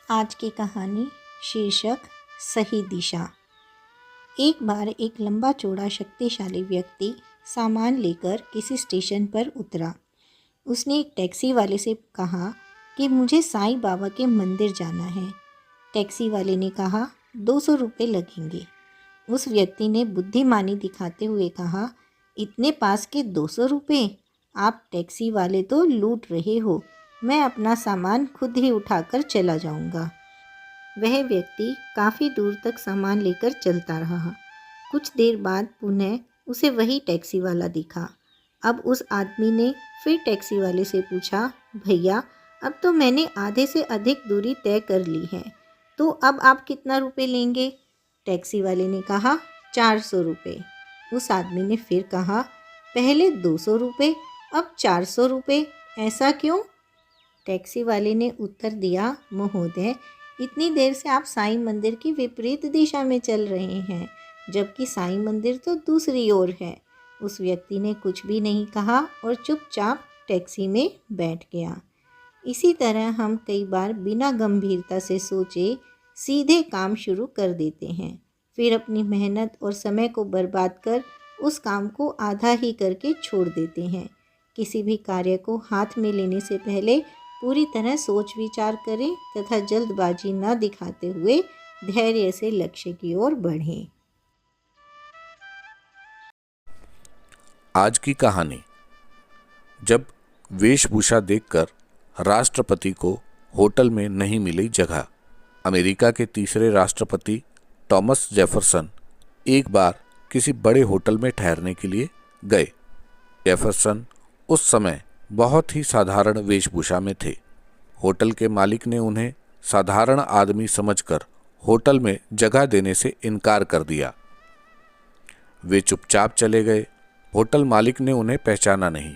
आज की कहानी शीर्षक सही दिशा। एक बार एक लंबा चौड़ा शक्तिशाली व्यक्ति सामान लेकर किसी स्टेशन पर उतरा। उसने एक टैक्सी वाले से कहा कि मुझे साईं बाबा के मंदिर जाना है। टैक्सी वाले ने कहा 200 रुपये लगेंगे। उस व्यक्ति ने बुद्धिमानी दिखाते हुए कहा, इतने पास के 200 रुपये? आप टैक्सी वाले तो लूट रहे हो। मैं अपना सामान खुद ही उठाकर चला जाऊंगा। वह व्यक्ति काफ़ी दूर तक सामान लेकर चलता रहा। कुछ देर बाद पुनः उसे वही टैक्सी वाला दिखा। अब उस आदमी ने फिर टैक्सी वाले से पूछा, भैया अब तो मैंने आधे से अधिक दूरी तय कर ली है, तो अब आप कितना रुपए लेंगे? टैक्सी वाले ने कहा 400 रुपये। उस आदमी ने फिर कहा, पहले 200 रुपये, अब 400 रुपये, ऐसा क्यों? टैक्सी वाले ने उत्तर दिया, महोदय इतनी देर से आप साईं मंदिर की विपरीत दिशा में चल रहे हैं, जबकि साईं मंदिर तो दूसरी ओर है। उस व्यक्ति ने कुछ भी नहीं कहा और चुपचाप टैक्सी में बैठ गया। इसी तरह हम कई बार बिना गंभीरता से सोचे सीधे काम शुरू कर देते हैं, फिर अपनी मेहनत और समय को बर्बाद कर उस काम को आधा ही करके छोड़ देते हैं। किसी भी कार्य को हाथ में लेने से पहले पूरी तरह सोच विचार करें तथा जल्दबाजी न दिखाते हुए धैर्य से लक्ष्य की ओर बढ़ें। आज की कहानी। जब वेशभूषा देखकर राष्ट्रपति को होटल में नहीं मिली जगह। अमेरिका के तीसरे राष्ट्रपति थॉमस जेफरसन एक बार किसी बड़े होटल में ठहरने के लिए गए। जेफरसन उस समय बहुत ही साधारण वेशभूषा में थे। होटल के मालिक ने उन्हें साधारण आदमी समझकर होटल में जगह देने से इनकार कर दिया। वे चुपचाप चले गए। होटल मालिक ने उन्हें पहचाना नहीं,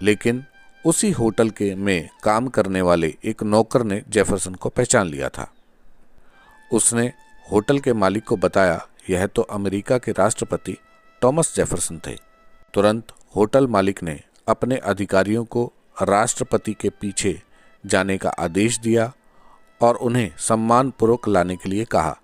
लेकिन उसी होटल के में काम करने वाले एक नौकर ने जेफरसन को पहचान लिया था। उसने होटल के मालिक को बताया, यह तो अमेरिका के राष्ट्रपति थॉमस जेफरसन थे। तुरंत होटल मालिक ने अपने अधिकारियों को राष्ट्रपति के पीछे जाने का आदेश दिया और उन्हें सम्मानपूर्वक लाने के लिए कहा।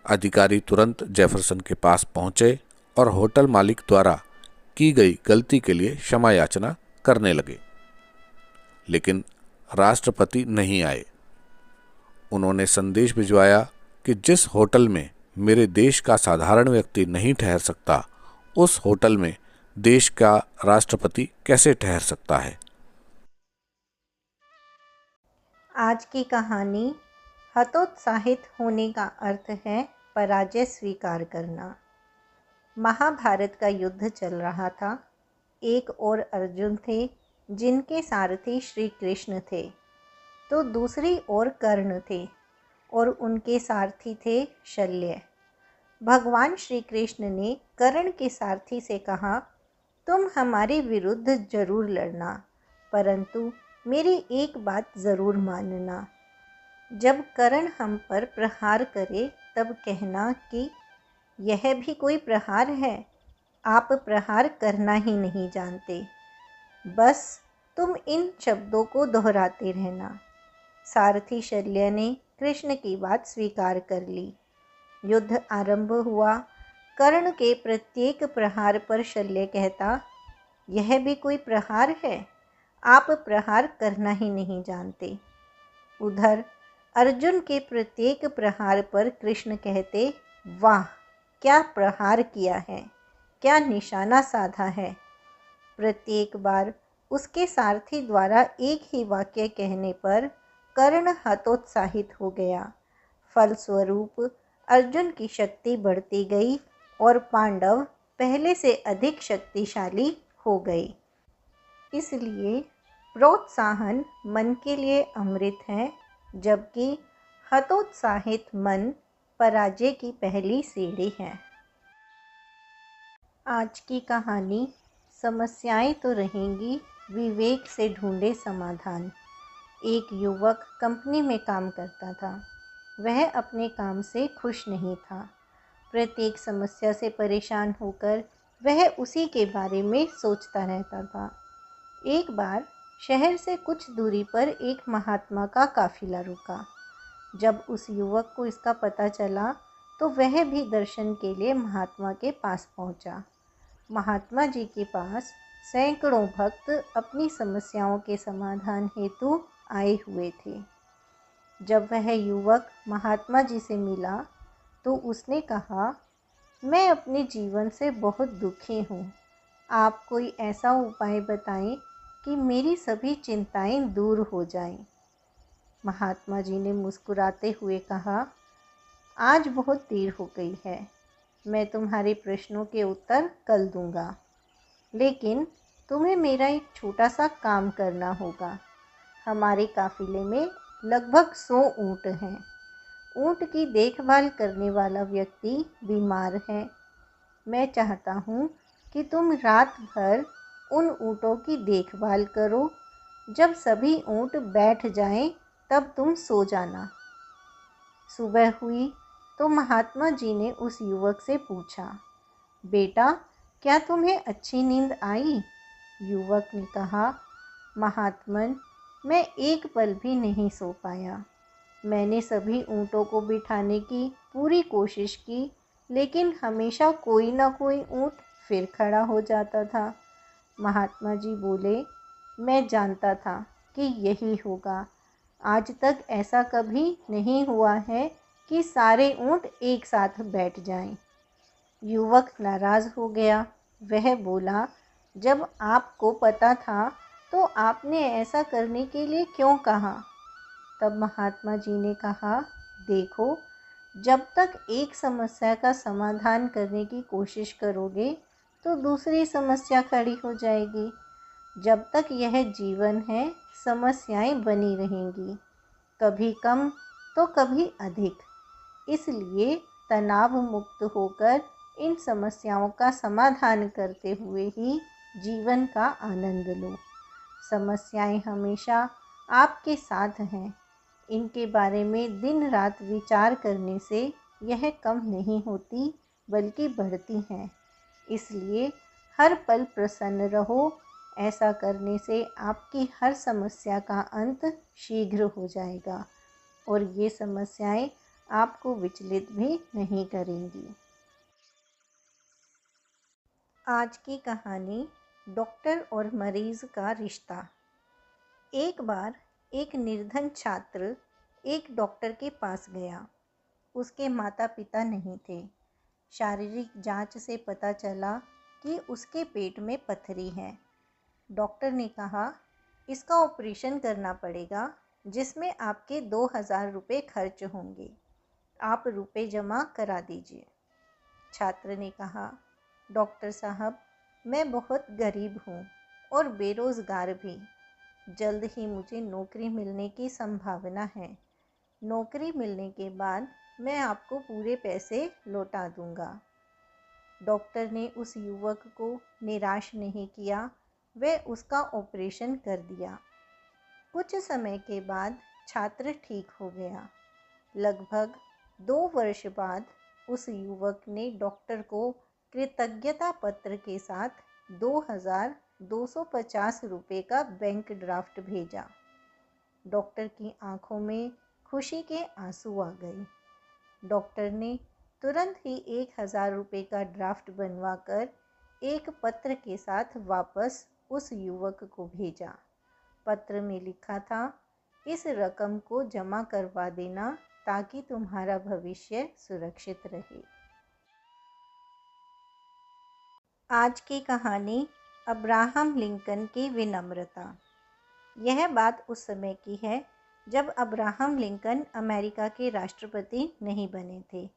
अधिकारी तुरंत जेफरसन के पास पहुंचे और होटल मालिक द्वारा की गई गलती के लिए क्षमा याचना करने लगे, लेकिन राष्ट्रपति नहीं आए। उन्होंने संदेश भिजवाया कि जिस होटल में मेरे देश का साधारण व्यक्ति नहीं ठहर सकता, उस होटल में देश का राष्ट्रपति कैसे ठहर सकता है। आज की कहानी हतोत्साहित होने का अर्थ है पराजय स्वीकार करना। महाभारत का युद्ध चल रहा था। एक और अर्जुन थे जिनके सारथी श्री कृष्ण थे, तो दूसरी ओर कर्ण थे और उनके सारथी थे शल्य। भगवान श्री कृष्ण ने कर्ण के सारथी से कहा, तुम हमारे विरुद्ध जरूर लड़ना, परंतु मेरी एक बात ज़रूर मानना। जब कर्ण हम पर प्रहार करे तब कहना कि यह भी कोई प्रहार है, आप प्रहार करना ही नहीं जानते। बस तुम इन शब्दों को दोहराते रहना। सारथी शल्य ने कृष्ण की बात स्वीकार कर ली। युद्ध आरंभ हुआ। कर्ण के प्रत्येक प्रहार पर शल्य कहता, यह भी कोई प्रहार है, आप प्रहार करना ही नहीं जानते। उधर अर्जुन के प्रत्येक प्रहार पर कृष्ण कहते, वाह क्या प्रहार किया है, क्या निशाना साधा है। प्रत्येक बार उसके सारथी द्वारा एक ही वाक्य कहने पर कर्ण हतोत्साहित हो गया। फलस्वरूप अर्जुन की शक्ति बढ़ती गई और पांडव पहले से अधिक शक्तिशाली हो गए। इसलिए प्रोत्साहन मन के लिए अमृत है, जबकि हतोत्साहित मन पराजय की पहली सीढ़ी है। आज की कहानी, समस्याएं तो रहेंगी, विवेक से ढूंढे समाधान। एक युवक कंपनी में काम करता था। वह अपने काम से खुश नहीं था। प्रत्येक समस्या से परेशान होकर वह उसी के बारे में सोचता रहता था। एक बार शहर से कुछ दूरी पर एक महात्मा का काफिला रुका। जब उस युवक को इसका पता चला तो वह भी दर्शन के लिए महात्मा के पास पहुंचा। महात्मा जी के पास सैकड़ों भक्त अपनी समस्याओं के समाधान हेतु आए हुए थे। जब वह युवक महात्मा जी से मिला तो उसने कहा, मैं अपने जीवन से बहुत दुखी हूँ। आप कोई ऐसा उपाय बताएं कि मेरी सभी चिंताएं दूर हो जाएं। महात्मा जी ने मुस्कुराते हुए कहा, आज बहुत देर हो गई है, मैं तुम्हारे प्रश्नों के उत्तर कल दूंगा, लेकिन तुम्हें मेरा एक छोटा सा काम करना होगा। हमारे काफिले में लगभग 100 ऊँट हैं। ऊँट की देखभाल करने वाला व्यक्ति बीमार है। मैं चाहता हूँ कि तुम रात भर उन ऊँटों की देखभाल करो। जब सभी ऊँट बैठ जाएं, तब तुम सो जाना। सुबह हुई तो महात्मा जी ने उस युवक से पूछा, बेटा, क्या तुम्हें अच्छी नींद आई? युवक ने कहा, महात्मन, मैं एक पल भी नहीं सो पाया। मैंने सभी ऊँटों को बिठाने की पूरी कोशिश की, लेकिन हमेशा कोई ना कोई ऊँट फिर खड़ा हो जाता था। महात्मा जी बोले, मैं जानता था कि यही होगा। आज तक ऐसा कभी नहीं हुआ है कि सारे ऊँट एक साथ बैठ जाएं। युवक नाराज़ हो गया। वह बोला, जब आपको पता था तो आपने ऐसा करने के लिए क्यों कहा? तब महात्मा जी ने कहा, देखो, जब तक एक समस्या का समाधान करने की कोशिश करोगे तो दूसरी समस्या खड़ी हो जाएगी। जब तक यह जीवन है, समस्याएं बनी रहेंगी, कभी कम तो कभी अधिक। इसलिए तनाव मुक्त होकर इन समस्याओं का समाधान करते हुए ही जीवन का आनंद लो। समस्याएं हमेशा आपके साथ हैं। इनके बारे में दिन रात विचार करने से यह कम नहीं होती बल्कि बढ़ती हैं। इसलिए हर पल प्रसन्न रहो। ऐसा करने से आपकी हर समस्या का अंत शीघ्र हो जाएगा और ये समस्याएं आपको विचलित भी नहीं करेंगी। आज की कहानी, डॉक्टर और मरीज़ का रिश्ता। एक बार एक निर्धन छात्र एक डॉक्टर के पास गया। उसके माता पिता नहीं थे। शारीरिक जांच से पता चला कि उसके पेट में पथरी है। डॉक्टर ने कहा, इसका ऑपरेशन करना पड़ेगा, जिसमें आपके 2000 रुपये खर्च होंगे। आप रुपए जमा करा दीजिए। छात्र ने कहा, डॉक्टर साहब, मैं बहुत गरीब हूँ और बेरोज़गार भी। जल्द ही मुझे नौकरी मिलने की संभावना है। नौकरी मिलने के बाद मैं आपको पूरे पैसे लौटा दूंगा। डॉक्टर ने उस युवक को निराश नहीं किया। वह उसका ऑपरेशन कर दिया। कुछ समय के बाद छात्र ठीक हो गया। लगभग 2 वर्ष बाद उस युवक ने डॉक्टर को कृतज्ञता पत्र के साथ 2250 रुपये का बैंक ड्राफ्ट भेजा। डॉक्टर की आंखों में खुशी के आंसू आ गए। डॉक्टर ने तुरंत ही 1000 रुपये का ड्राफ्ट बनवाकर एक पत्र के साथ वापस उस युवक को भेजा। पत्र में लिखा था, इस रकम को जमा करवा देना ताकि तुम्हारा भविष्य सुरक्षित रहे। आज की कहानी, अब्राहम लिंकन की विनम्रता। यह बात उस समय की है जब अब्राहम लिंकन अमेरिका के राष्ट्रपति नहीं बने थे।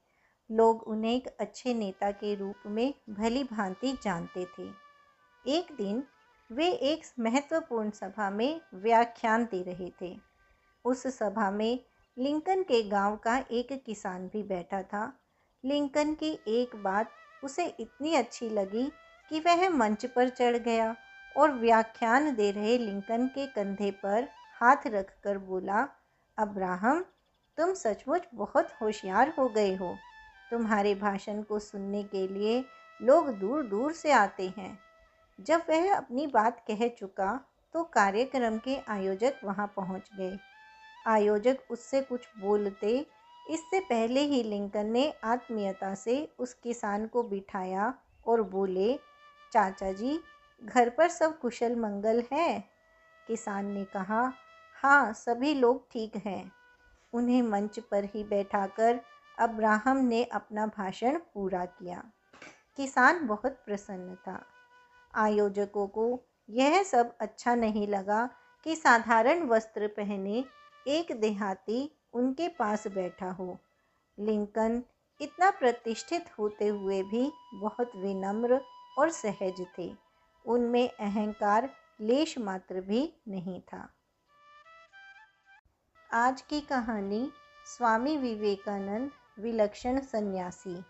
लोग उन्हें एक अच्छे नेता के रूप में भली भांति जानते थे। एक दिन वे एक महत्वपूर्ण सभा में व्याख्यान दे रहे थे। उस सभा में लिंकन के गांव का एक किसान भी बैठा था। लिंकन की एक बात उसे इतनी अच्छी लगी कि वह मंच पर चढ़ गया और व्याख्यान दे रहे लिंकन के कंधे पर हाथ रखकर बोला, अब्राहम, तुम सचमुच बहुत होशियार हो गए हो। तुम्हारे भाषण को सुनने के लिए लोग दूर दूर से आते हैं। जब वह अपनी बात कह चुका तो कार्यक्रम के आयोजक वहां पहुंच गए। आयोजक उससे कुछ बोलते इससे पहले ही लिंकन ने आत्मीयता से उस किसान को बिठाया और बोले, चाचा जी, घर पर सब कुशल मंगल है? किसान ने कहा, हाँ, सभी लोग ठीक हैं। उन्हें मंच पर ही बैठाकर अब्राहम ने अपना भाषण पूरा किया। किसान बहुत प्रसन्न था। आयोजकों को यह सब अच्छा नहीं लगा कि साधारण वस्त्र पहने एक देहाती उनके पास बैठा हो। लिंकन इतना प्रतिष्ठित होते हुए भी बहुत विनम्र और सहज थे। उनमें अहंकार लेश मात्र भी नहीं था। आज की कहानी स्वामी विवेकानंद विलक्षण सन्यासी।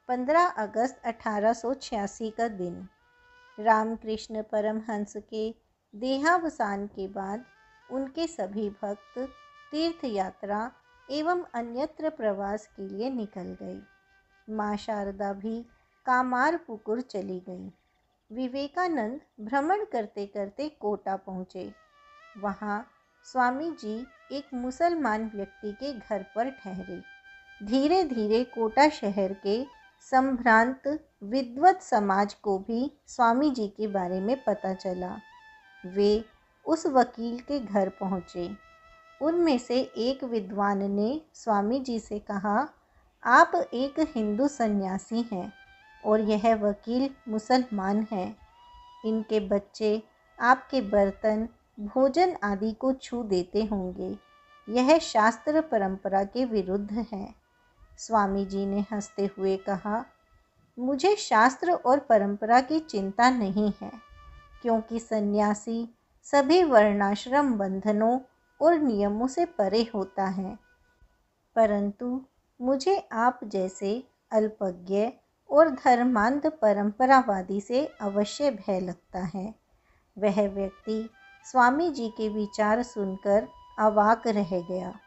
15 अगस्त 1886 का दिन। रामकृष्ण परमहंस के देहावसान के बाद उनके सभी भक्त तीर्थ यात्रा एवं अन्यत्र प्रवास के लिए निकल गए। माँ शारदा भी कामारपुकुर चली गई। विवेकानंद भ्रमण करते करते कोटा पहुँचे। वहाँ स्वामी जी एक मुसलमान व्यक्ति के घर पर ठहरे। धीरे धीरे कोटा शहर के संभ्रांत विद्वत समाज को भी स्वामी जी के बारे में पता चला। वे उस वकील के घर पहुँचे। उनमें से एक विद्वान ने स्वामी जी से कहा, आप एक हिंदू सन्यासी हैं और यह वकील मुसलमान हैं। इनके बच्चे आपके बर्तन, भोजन आदि को छू देते होंगे। यह शास्त्र परंपरा के विरुद्ध है। स्वामी जी ने हंसते हुए कहा, मुझे शास्त्र और परंपरा की चिंता नहीं है, क्योंकि सन्यासी सभी वर्णाश्रम बंधनों और नियमों से परे होता है। परंतु मुझे आप जैसे अल्पज्ञ और धर्मांध परंपरावादी से अवश्य भय लगता है। वह व्यक्ति स्वामी जी के विचार सुनकर अवाक रह गया।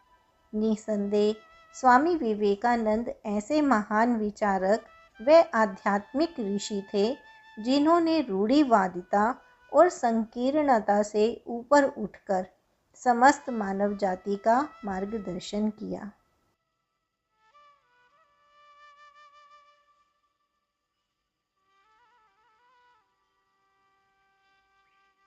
निसंदेह स्वामी विवेकानंद ऐसे महान विचारक व आध्यात्मिक ऋषि थे जिन्होंने रूढ़िवादिता और संकीर्णता से ऊपर उठकर समस्त मानव जाति का मार्गदर्शन किया।